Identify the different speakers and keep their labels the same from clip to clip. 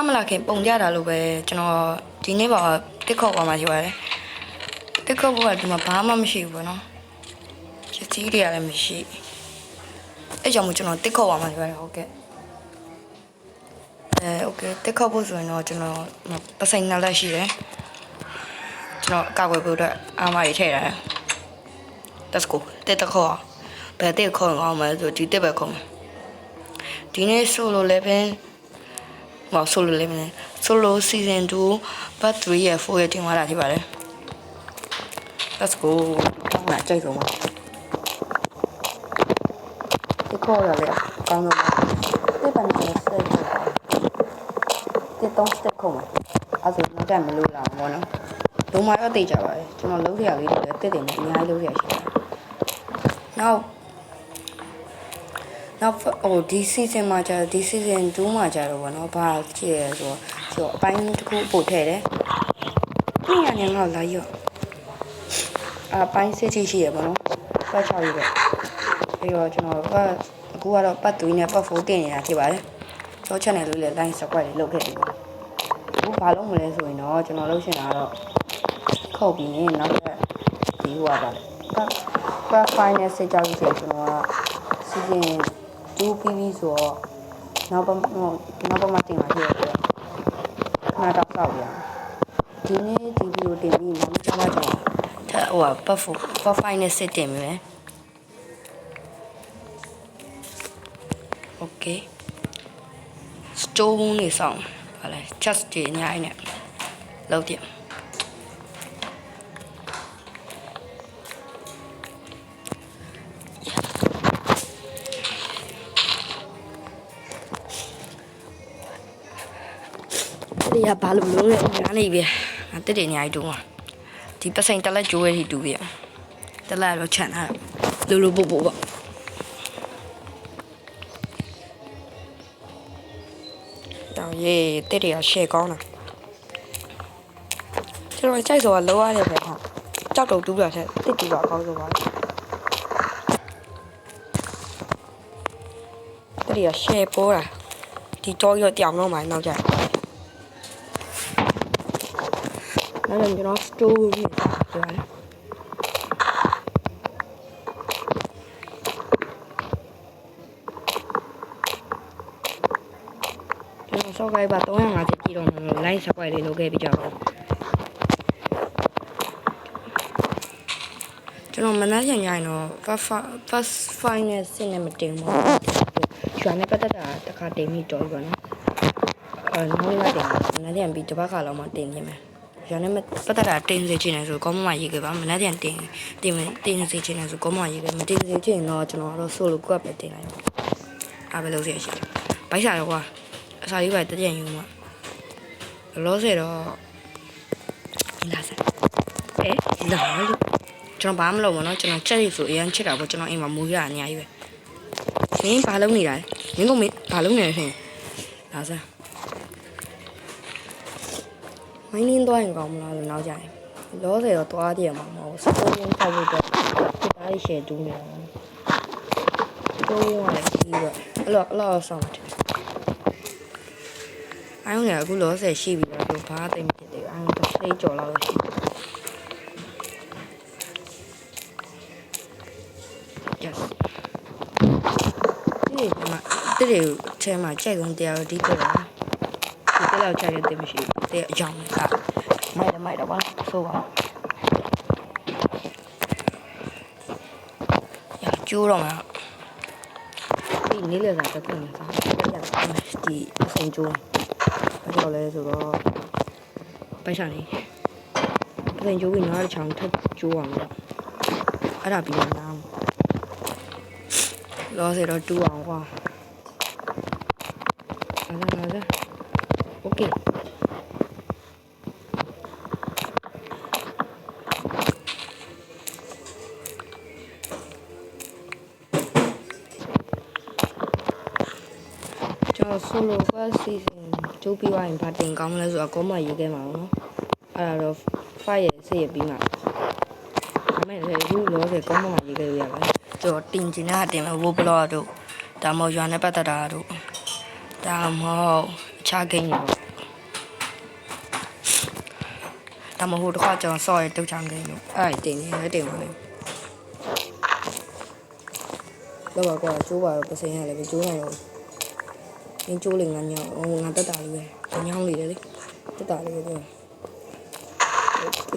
Speaker 1: မလာခင်ပုံကြတာလို့ပဲကျွန်တော်ဒီနေ့ပါတစ်ခေါက်ပါမှရှိပါတယ်တစ်ခေါက်ကဒီမှာဘာမှမရှိဘူးပေါ့နော်ပစ္စည်းတွေကလည်းမရှိအဲ့ကြောင့်မို့ကျွန်တော်တစ်ခေါက်ပါမှရှိပါတယ်ဟုတ်ကဲ့โอเคတစ်ခေါက်ဖို့ဆိုရင်တော့ကျွန်တော်ပစိန်နှစ်လက်ရှိတယ်ကျွန်တော်ကောက်ွယ်ဖို့အတွက်အားမရထည့်တာ Let's go တစ်ခေါက်ဘယ်တစ်ခေါက်အောင်မလဲဆိုဒီတစ်ပဲခေါက်ဒီနေ့ solo level မဟုတ် solo level solo season 2 part 3 ရဲ့4ရဲ့တင်သွားတာဖြစ်ပါတယ် Let's go ကောင်းတာကြိုက်ဆုံးပါဒီခေါ်ရလေကောင်းတော့ဒီပန်နေစတဲ့ဒီတော့စတဲ့ခုံးအဲ့ဒါတော့တက်မလို့လာဘောနော်လုံးမတော့တိတ်ကြပါတယ်ကျွန်တော်လုံးခရလေးတွေတက်တယ်နဲ့အများကြီးလုံးခရရှိတယ်နောက်ဒီ season မှာကြာဒီ season 2မှာကြာတော့ဗောနော်ဘာကြည့်ရဲဆိုတော့အပိုင်းတစ်ခုပို့ထည့်တယ်ပြင်ရနေတော့လာရော့အပိုင်းစစ်ထိရှိရဗောနော်ပတ်ချပြီးတော့ပြီးတော့ကျွန်တော်အခုကတော့ပတ်3နဲ့ပတ်4တင်နေတာဖြစ်ပါတယ်တော့ channel လေးလည်း line subscribe လေးလုပ်ခဲ့ပြီအခုဘာလုပ်မလဲဆိုရင်တော့ကျွန်တော်လုပ်ရှင်တာတော့ခုတ်ပြီးရင်နောက်ထပ်ဒီဟိုပါလေပတ် final စစ်ကြောက်ပြီးဆိုကျွန်တော်က season 2ပြီးပြီဆိုတော့နောက်ပတ်မှာတင်มาဖြစ်ရတယ်ခဏတော့စောက်ပြအောင်ဒီနေ့ဒီဗီဒီယိုတင်ပြီးနောက်ကျမှကျွန်တော်ထပ်ဟိုပတ် final စစ်တင်ပြီမယ်โอเคစတိုးနေဆောင်ဟာလဲ just ဒီအများကြီးနဲ့လောက်တယ်ဒီကဘာလို့လုံးလဲညာနေပြီတက်တယ်အများကြီးတုံးอ่ะဒီပစိန်တက်လက်ကျိုးရည်တူပြီတက်လက်တော့ခြံထားလူလူပုတ်ပုတ်ပေါ့တောင်ရေးတက်တယ်ရှေ့ကောင်းတာကျွန်တော်ကြိုက်ဆိုတာလောရတယ်ပဲဟာကြောက်တုံတူးတာတဲ့တစ်တူးတာအကောင်းဆုံးပါတက်တယ်ရှေ့ပေါ်တာဒီတော့ရောတောင်တော့မှနောက်ကြအဲ့ဒါကျွန်တော် store ကြီးပြောတယ်ကျွန်တော်ဆော့ကိုက်ပါ350ကြည့်တော့မှ line ဆော့ကိုက်လေးလုပ်ခဲ့ပြီးကြပါကျွန်တော်မနှက်ရညိုင်းတော့ first final စစ်နဲ့မတင်ပါဘူးကျွမ်းနဲ့ပတ်သက်တာတစ်ခါတင်ပြီးတော့ပြောနော်နောက်နေ့မှတင်မနှက်ရပြီးတစ်ပတ်ခါလောက်မှတင်နေမယ်ရန်နဲ့ပတ်သက်တာတင်စေချင်တယ်ဆိုကောင်းမှရေးခဲ့ပါမနှက်ပြန်တင်စေချင်တယ်ဆိုကောင်းမှရေးခဲ့မတင်စေချင်တော့ကျွန်တော်တော့ solo ကွက်ပဲတင်လိုက်ပါအားပဲလုပ်ရရှိတယ်ဘိုက်စားတော့ကွာအစာလေးပဲတက်ကြယူမှာလောဆယ်တော့လာစားလာလို့ကျွန်တော်ဘာမှမလုပ်ဘူးเนาะကျွန်တော်ချက်ရည်ဆိုအရင်ချက်တာပေါ့ကျွန်တော်အိမ်မှာမူရအများကြီးပဲမင်းဘာလုပ်နေတာလဲမင်းကဘာလုပ်နေလဲထင်လာစားမင်းင်းသွားရင်ကောင်းမလားလို့နောက်ကြရင်လောဆယ်တော့သွားကြည့်ရမှာမဟုတ်စတိုးရင်းထောက်ဖို့အတွက်ဒီသားရှယ်တူးနေတာတိုးရင်းကလည်းကြီးတော့အဲ့လိုဆောင်တယ်အိုင်းကအခုလောဆယ်ရှိပြီတော့ဘာသိမဖြစ်သေးဘူးအိုင်းတော့စိတ်ကြော်လာလို့ရှိyes ဒီမှာထဲမှာကြိုက်ကုန်တရားဒီတော့ဒီလောက်ချရတဲ့မရှိဘူးတဲ့အကြောင်းကမိုက်တော့ပါဆိုပါရကျိုးတော့မှာဒီနေ့လည်းသာတက်နေစားဒီအစင်ကျိုးဘာကြောင့်လဲဆိုတော့ပိုက်စားနေအစင်ကျိုးပြီးနောက်တစ်ချောင်းထပ်ကျိုးအောင်လို့အဲ့ဒါပြီးတော့လောဆယ်တော့တူအောင်ကွာလာโอเคကျွန်တော် solo first season ကျိုးပြီးသွားရင်ဗာတင်ကောင်းမလဲဆိုတော့ကောမရေးခဲ့မှာပေါ့နော်အဲ့ဒါတော့5ရဲ့6ရဲ့ပြီးမှာဒါမဲ့လည်းအခုလောဆယ်ကောမရေးခဲ့ရပါတယ်ကျွန်တော်တင်ချင်တာတင်မယ် wo blog တို့ဒါမှမဟုတ်ရွာနဲ့ပတ်သက်တာတို့ဒါမှမဟုတ် ချာကိန်းလို့ဒါမှမဟုတ်တော့ကျွန်တော်စော်ရတုတ်ချကိန်းလို့အဲ့တင်နေတင်ပါလေတော့ကွာကျိုးပါတော့ပစင်ရလည်းပဲကျိုးနိုင်တော့ရင်းကျိုးလေးငါညောင်းငါတက်တာလေးပဲညောင်းလေးလေတက်တာလေးပဲโอเค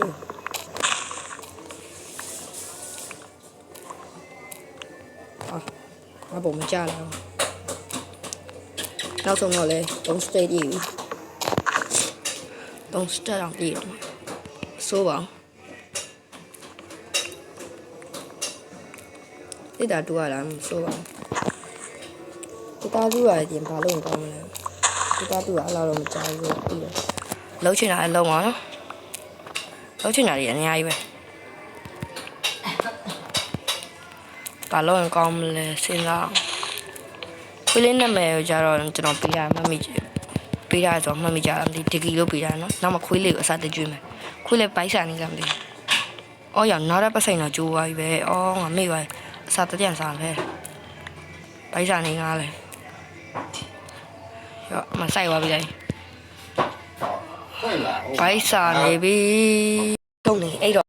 Speaker 1: ငါပုံမကြလာတော့နောက်ဆုံးတော့လေ3 state ပြီ3 state အောင်ပြီတော့ဆိုပါတိတာတူရလားမဆိုပါတိတာတူရရင်ဘာလို့ကောင်းမလဲတိတာတူရအဲ့လိုတော့မကြောက်ဘူးပြီးတော့လှုပ်ချင်တာလည်းလုံးပါနော်လှုပ်ချင်တာတွေအများကြီးပဲဘာလို့ကောင်းမလဲစဉ်းစားခွေးလေးနာမည်ကိုကြတော့ကျွန်တော်ပေးရမှတ်မိပေးရဆိုမှတ်မိကြတယ်ဒီကီလို့ပေးရနော်နောက်မှခွေးလေးကိုအစားတကျွေးမယ်ခွေးလေးပိုက်စာနေကြမသိအော်ရနားရပတ်ဆိုင်တော့ကျိုးသွားပြီပဲအော်ငါမေ့ပါအစားတကြံစားပဲပိုက်စာနေငါလဲရောမဆိုင်သွားပြီလေပိုက်စာနေပြီတုံးနေအဲ့တော့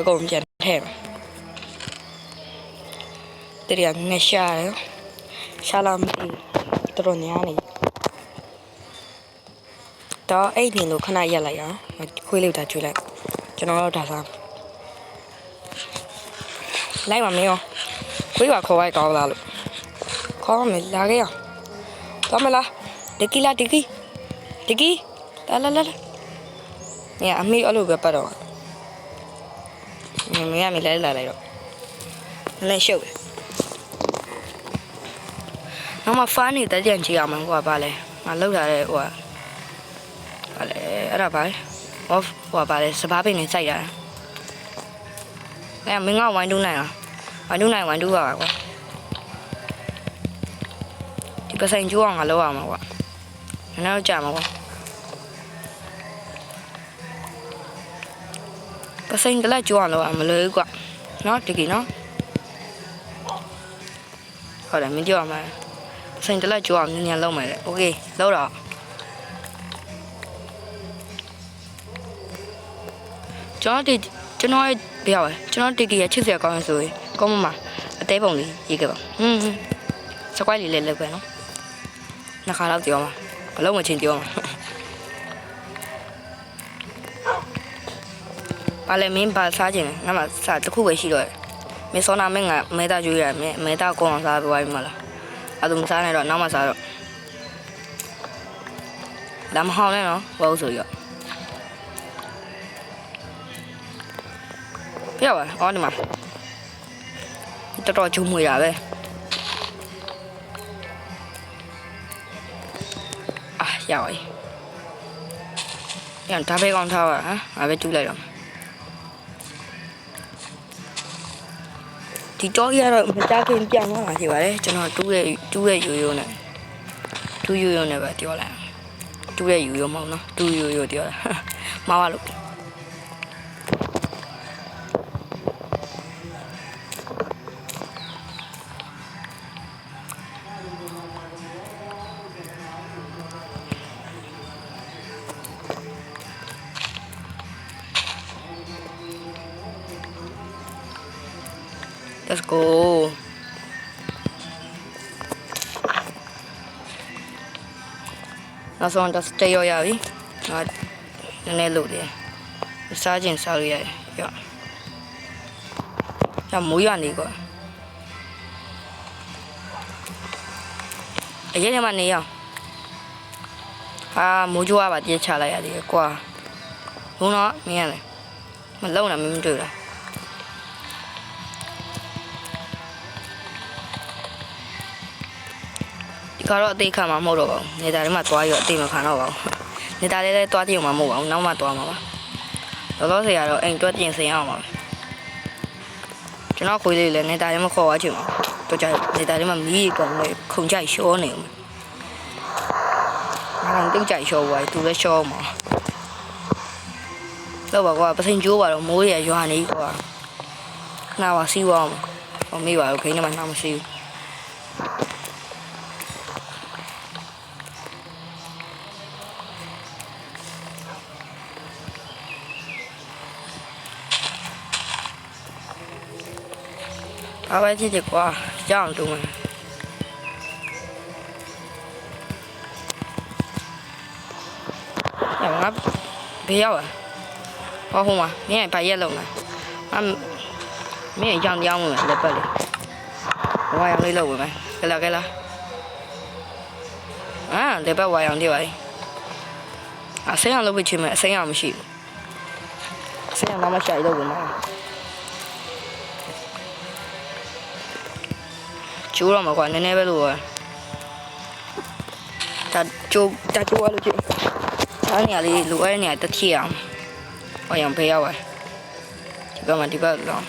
Speaker 1: အကုန်ပြန်ထဲတရားငှက်ရှာတယ်ရှာလာမသိတော်တော်ညာနေတော့အဲ့ဒီလိုခဏရက်လိုက်အောင်ခွေးလေးတာကျွေးလိုက်ကျွန်တော်တို့ဒါစားလိုက်ပါမင်းရောခွေးပါခေါ်လိုက်ကောင်းလားလို့ခေါ်မယ်လာခဲ့အောင်သွားမလားတကီလာတကီလာညအမေအဲ့လိုပဲပတ်တော့မင်းရမလဲလာလိုက်တော့လည်းရှုပ်တယ်နောက်မှဖားနေတဲ့ကြံချီအောင်မှာဟိုကပါလဲငါလောက်လာတဲ့ဟိုကပါလဲအဲ့ဒါပါလဲဟိုကပါလဲစပားပင်နေစိုက်တာအဲ့မင်းကဝိုင်းတူးနိုင်လားဝိုင်းတူးပါကွာဒီပစိန်ကျိုးအောင်ငါလောက်အောင်မှာကွာနောက်ကြမှာကွာပစိန်ကလည်းကျိုးအောင်လောက်အောင်မလွယ်ဘူးကွာနော်တကယ်နော်ဟုတ်တယ်မင်းပြောမှာစိန်တလက်ကြွအောင်ညံလုံးမယ်လေโอเคလောက်တော့ကျွန်တော်ပြရပါကျွန်တော်တကယ်ချစ်စရာကောင်းရဆိုရင်ကောင်းမအသေးပုံလေးရေးခဲ့ပါစကွိုက်လေးလည်းလုပ်ပဲနော်နှစ်ခါတော့ပြောမှာဘလုံးမချင်းပြောမှာပါလေမင်းပါစားခြင်းငါမှစားတစ်ခုပဲရှိတော့မင်းစောနာမင်းကမဲသားကျွေးရမဲသားကောင်းအောင်စားပြပါမလားအဲ့ဒါမစားနဲ့တော့နောက်မှစားတော့ဒါမဟောင်းနဲ့နော်ဘောဆိုရပြပါအော်ဒီမှာတော်တော်ချုံမွေတာပဲအာရပါပြီညဒါပဲကောင်းထားပါဟမ်ငါပဲတူးလိုက်တော့ဒီတော့ရတော့မကြခင်ပြောင်းသွားမှာဖြစ်ပါတယ်ကျွန်တော်တူးရဲ့ရိုးနဲ့ပဲပြောလိုက်တူးရဲ့ရိုးမဟုတ်နော်တူးရိုးပြောတာမှားပါလို့Let's go နောက်ဆုံးတော့တေးရပြီငါနည်းနည်းလို့တယ်စားခြင်းစားရရတယ်ရောမိုးရနေကွာအရင်ကမှနေရအောင်ဟာမိုးကြွားပါပြေးချလိုက်ရတယ်ကွာဘုံတော့မင်းရလေမလုံတာမင်းမတွေ့လားကတော့အသေးခံမှာမဟုတ်တော့ပါဘူးနေတာထဲမှာသွားရအသေးမခံတော့ပါဘူးနေတာလေးလည်းသွားကြည့်အောင်မဟုတ်ပါဘူးနောက်မှသွားမှာပါလောလောဆယ်ကတော့အိမ်တွက်ပြင်ဆင်အောင်ပါကျွန်တော်ခွေးလေးလည်းနေတာထဲမှာခေါ်သွားချင်ပါတော့ကြနေတာထဲမှာမီးကောင်လေးခုန်ကြိုက်ရှောနေဦးငါတော့တိတ်ကြိုက်ရှောသွားသူလည်းရှောမှာတော့ပါကွာပစိန်ကျိုးပါတော့မိုးရရွာနေကွာခဏပါစီးသွားအောင်မေးပါဦးခိန်းထဲမှာနှောင်းမရှိဘူး ဘာပဲဖြစ်ဖြစ်ကွာကြောက်အောင်တူမယ်ငါဘေးရောက်လာဟိုမှာမင်းဘာရက်လုံးလဲမင်းကြောင်ကြောင်ဝင်လက်ပတ်လေဝါရောင်လေးလောက်ဝင်မယ်ကဲလာလက်ပတ်ဝါရောင်တည်းပါလေအစိမ်းအောင်လုပ်ပြီးချင်းမယ်အစိမ်းအောင်မရှိဘူးအစိမ်းအောင်မှရှာရတော့ဝင်မှာကျိုးတော့မှာကွာနည်းနည်းပဲလို့ဒါကျိုးရလို့ကြည့်အားနေရလေးလိုအပ်နေရတစ်ထည့်အောင်ဝါရောင်ဖေးရောက်ပါဒီဘက်လော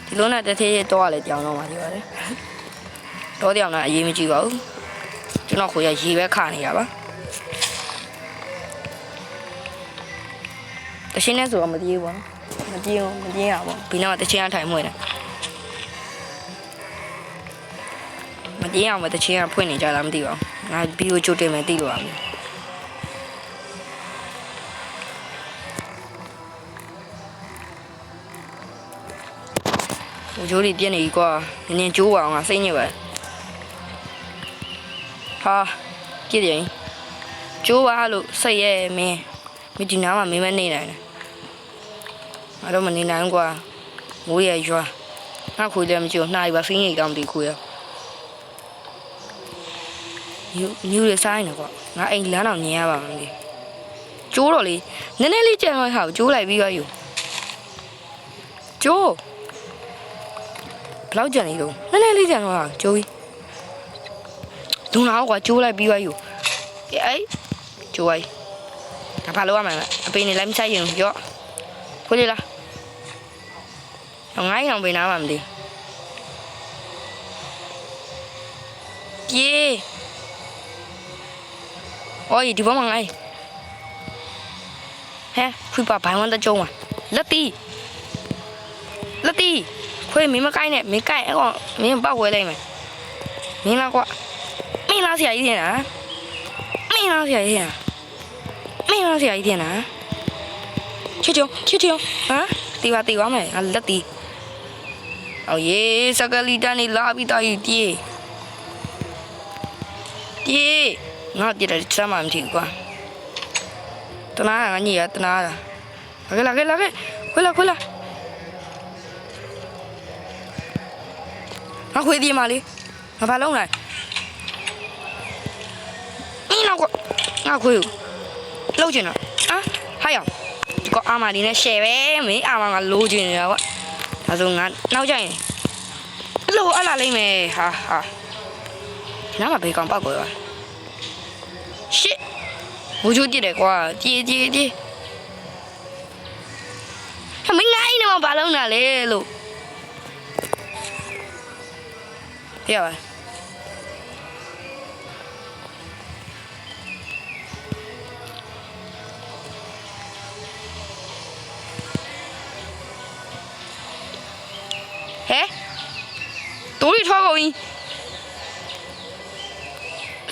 Speaker 1: ဒီလုံးနဲ့တစ်ထည့်တော့လည်းကြောင်တော့မှာဒီပါလေတော့တောင်နဲ့အရေးမကြီးပါဘူးကျွန်တော်ကိုရရေပဲခနေရပါတချင်းနဲ့ဆိုတော့မပြေဘူးပေါ့မပြေရပါဘူးဘီနာကတချင်းအထိုင်မွေးတယ်မပြေအောင်မတချင်းကဖွင့်နေကြလားမသိပါဘူးငါဗီဒီယိုကြိုတင်မယ်သိလို့ပါမယ်我酒里点了一个，明天9万啊，3年吧。好，几点？9万了，4月没今年嘛没买内来呢，我都没内来过，我也说，那亏了没就那一把生意干不亏啊。牛的啥呢个？那2-2年吧，酒了哩，奶里讲还好，酒来比较有，酒。ဘလောက်ကြံနေတော့နည်းနည်းလေးကြံတော့ကျိုးကြီးဒုနာကကျိုးလိုက်ပြီးသွားယူအေးကျိုးလိုက်ဒါဘာလို့ရမှာလဲအပင်းနေလိုက်မဆိုင်ရင်ရော့ခွေးလေးလားငိုင်းအောင်ပင်နာမှမသိပြေးအော်ဒီဘောမငိုင်းဟဲခွေးပါဘိုင်ဝမ်တကြုံးလက်တီခွေးမင်းမကိုင်းနဲ့မင်းကိုင်းအဲ့ကောင်မင်းပောက်ဝဲလိုက်မယ်မင်းလားကွာမင်းလားဆရာကြီးတင်လားချစ်ချုံဟမ်တီပါမယ်ငါလက်တီအော်ယေစကလီတန်နေလာပြီးတော့ပြေးငါပြတယ်စမ်းမှမထီကွာတနာငါညီရတနာလာခဲ့ခွေးလာငါခွေးပြေးမလေးငါဘာလုံးလဲအင်းတော့ငါခွေးလှုပ်ချင်တော့ဟာယောဒီကအာမဒီနဲ့ရှယ်ပဲမင်းအာမငါလိုချင်နေတာကွာဒါဆိုငါနောက်ကြရင်အလိုအလာလိမ့်မယ်ဟာနားမဘေးကောင်ပောက်ကွာရှစ်ဘူချိုးကြည့်တယ်ကွာပြေးမင်းငါအိမ်ထဲမှာဘာလုံးတာလဲလို့ပြပါဟဲတိုးရီထောက်ကုန်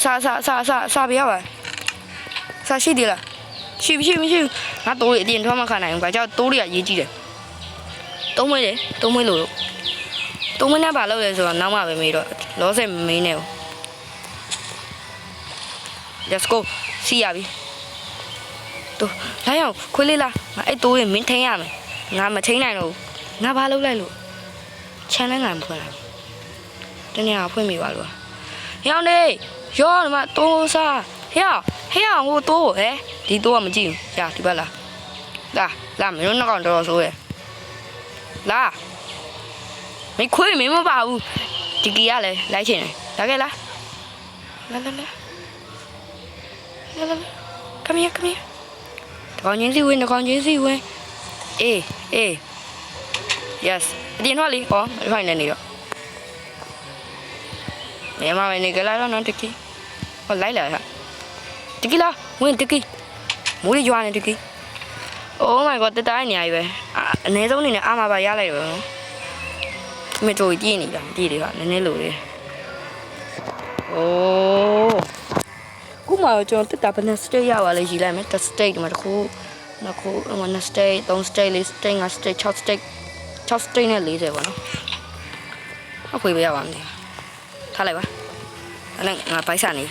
Speaker 1: စာပြရပါစာရှိသေးလားရှိငါတိုးရီအပြင်ထောက်မှခနိုင်ဘူးဘာကြောင့်တိုးရီကရေးကြည့်တယ်သုံးမွေးလို့သုံးမွေးနဲ့ပါလို့လဲဆိုတော့နောက်မှပဲမေးတော့လောဆယ်မင်းနဲ့ Let's go စီရပြီတို့လာရအောင်ခွေးလေးလားငါအဲ့တိုးရင်မင်းထိန်းရမယ်ငါမထိန်းနိုင်တော့ငါဘာလုပ်လိုက်လို့ချမ်းနဲ့ငါမဖွင့်လိုက်တနေ့ကဖွင့်မိပါလို့ဟောင်းနေရောဒီမှာတိုးစားဟေးဟိုတိုးဟဲဒီတိုးကမကြည့်ဘူးကြာဒီဘက်လာမင်းတို့နောက်ကောင်တော်ဆိုးရဲ့လာမခွေးမင်းမပါဘူးဒီကီရလဲလိုက်ချင်တယ်လာခဲ့လားလာ come here တကောင်ချင်းစီဝင်အေး yes အပြင်ထွက်လေဟောထိုင်နေတော့မြန်မာမနေကြလားတော့တကီဟောလိုက်လာဟာတကီလားဝင်တကီမိုးရီကြွားနေတကီ oh my god တတိုင်းနေရပဲအနည်းဆုံးနေနဲ့အာမပါရလိုက်တော့မင်းတို့ကြည့်နေတာကြည့်တယ်ဟာနည်းနည်းလိုလေโอ้ခုမှကျွန်တော်တက်တာဘယ်နဲ့ state ရပါလဲရေးလိုက်မယ်တစ် state ဒီမှာတစ်ခုနှစ်ခု1 state 3 state 4 state 5 state 6 state 6 state နဲ့40ပေါ့နော် ခွေပေးရပါမယ်ထားလိုက်ပါအဲ့နဲ့ငါဘိုက်ဆန်နေ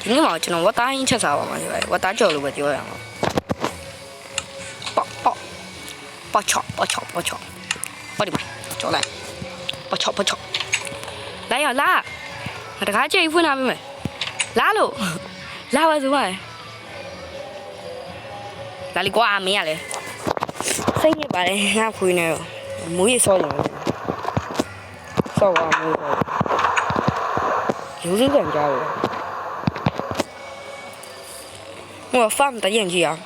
Speaker 1: ဒီနေ့မှကျွန်တော်ဝတ်သားရင်းချက်စားပါမှာဝတ်သားကြော်လို့ပဲပြောရအောင်ပေါ့ချော့ဟောဒီမှာကြော်လိုက်ပေါ့ချော့来呀拉，我这个这一副拿没？拉喽，拉完之后，哪里挂没呀嘞？生意把嘞，俺回来了，没有少人，少啊没有，有这人家了，我放的进去啊，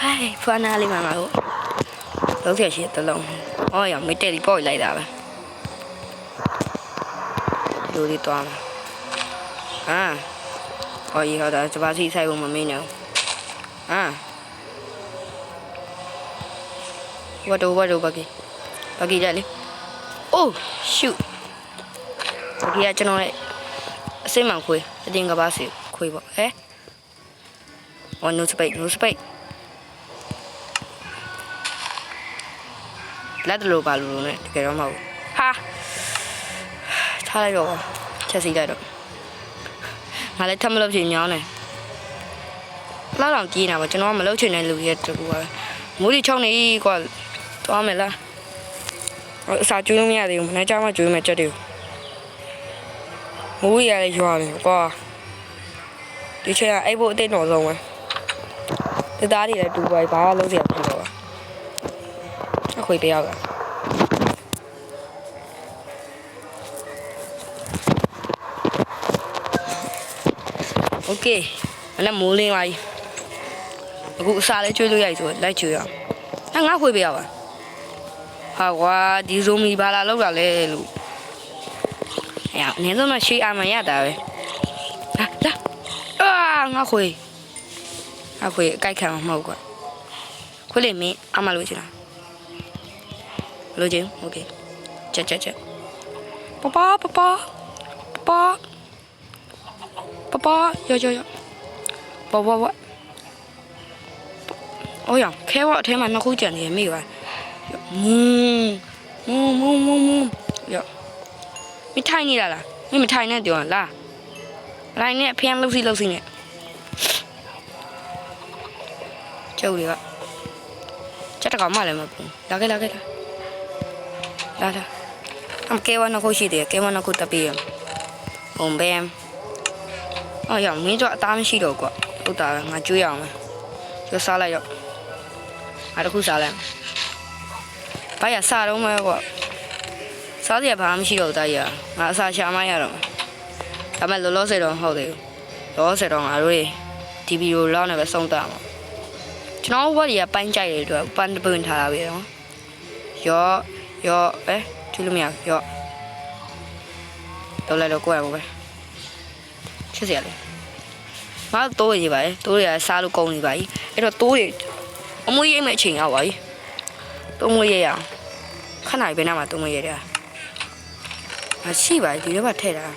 Speaker 1: 哎，放哪里嘛嘛？老铁些得了。哦呀，没带你包来的了，有的多了，啊，哦以后的这把菜我们没有，啊，我都把给这里，哦，shoot，把给这弄来，谁蛮亏，一定个把谁亏不？哎，我努斯贝。လက်တလို့ပါလို့နဲ့တကယ်တော့မဟုတ်ဟာထားလိုက်တော့ချက်စီလိုက်တော့ငါလည်းထပ်မလုပ်ချင်ညောင်းနေလောက်တော့ကြီးနေတာပါကျွန်တော်ကမလုပ်ချင်တဲ့လူရဲ့တူပါမိုးရီချုံနေကွာသွားမယ်လားအစာကျွေးလို့မရသေးဘူးမနေ့ကမှကျွေးမယ်ကြက်တယ်မိုးရီရလည်းရွာတယ်ကွာဒီချိန်ကအဲ့ဘို့အသိတော်ဆုံးပဲတသားတွေလည်းတူပါဘာမှလုပ်စရာမရှိတော့ဘူးခွေပေးရပါโอเคအဲ့မိုးလင်းပါပြီအခုအစာလေးကျွေးလို့ရိုက်ဆိုလိုက်ကျွေးအောင်အဲ့ငါခွေပေးရပါဟာကွာဒီဇိုမီဘာလာလောက်တာလဲလို့အဲ့အနည်းဆုံးမရှိအမှန်ရတာပဲလာငါခွေအကြိုက်ခံမှာမဟုတ်ကွာခွေးလေးမင်းအမလို့ချင်တာလိုချင်โอเคချက်ပပရောပ哦呀，开我天嘛，那好讲的也没有啊。呀，没太你了啦，没太那地方啦。来呢，偏老西呢。这里个，这干嘛来嘛？拉开。拉他，俺开完那好些的，开完那好特别。红白。哦呀，没做大米西了个，都打俺就样了，就杀了要。အဲ့ဒါခုစားလိုက်ဘာရစားတော့မှာကွာစားရဘာမှမရှိတော့တာရငါအစာရှာမရတော့ဒါမဲ့လောဆယ်တော့ဟုတ်တယ်လောဆယ်တော့ငါတို့ဒီဗီဒီယိုလောက်နေပဲဆုံးတာမှာကျွန်တော်ဘာကြီးကပိုင်းကြိုက်တဲ့အတွက်ပန်းပွင့်ထားတာပဲနော်ရောကျူလို့မရရောတော့လည်းတော့ကိုယ့်ရပါပဲချစ်စရာလေငါတိုးရပါလေတိုးရစားလို့ကုန်နေပါ E အဲ့တော့တိုးရအမွေးရိတ်မဲ့အချိန်ရောက်ပါပြီ။တုံးမွေးရိတ်ရအောင်ခဏပဲနားမှာတုံးမွေးရိတ်ရ။မရှိပါဘူးဒီထဲမှာထည့်တာ။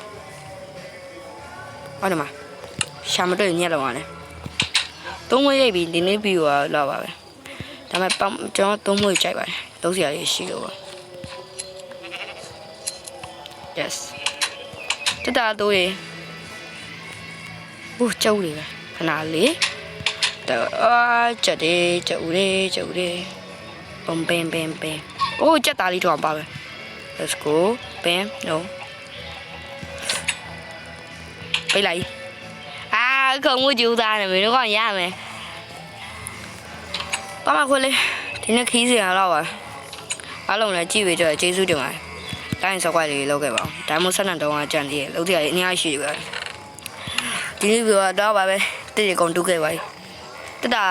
Speaker 1: ဟုတ်တယ်မရှာမတွေ့ညက်လောက်ပါနဲ့။တုံးမွေးရိတ်ပြီးဒီနေ့ပြီးတော့လောက်ပါပဲ။ဒါပေမဲ့ကျွန်တော်တုံးမွေးကြိုက်ပါတယ်။သုံးစရာလေးရှိလို့ပါ။ Yes တတတိုးရေ။ဟိုကျုပ်လေးပဲခဏလေး။ချက်တယ်ဘုံပင်အိုးချက်သားလေးတော့ပါပဲ let's go bam no ပေးလိုက်ခုံမှုကျူးသားနေပြီတော့ရမယ်ပါမခွေးလေးဒီနေ့ခီးစရာတော့ပါအားလုံးလည်းကြည့်ပေးကြကျေးဇူးတင်ပါတယ်တိုင်းဆော့ခွက်လေးလောက်ခဲ့ပါအောင်ဒါမှမဟုတ်ဆက်နံတော့ကြံသေးတယ်လုံးတရားအများကြီးရှိပါတယ်ဒီနေ့ကတော့ပါပဲတည်ကုန်တူးခဲ့ပါတဒါ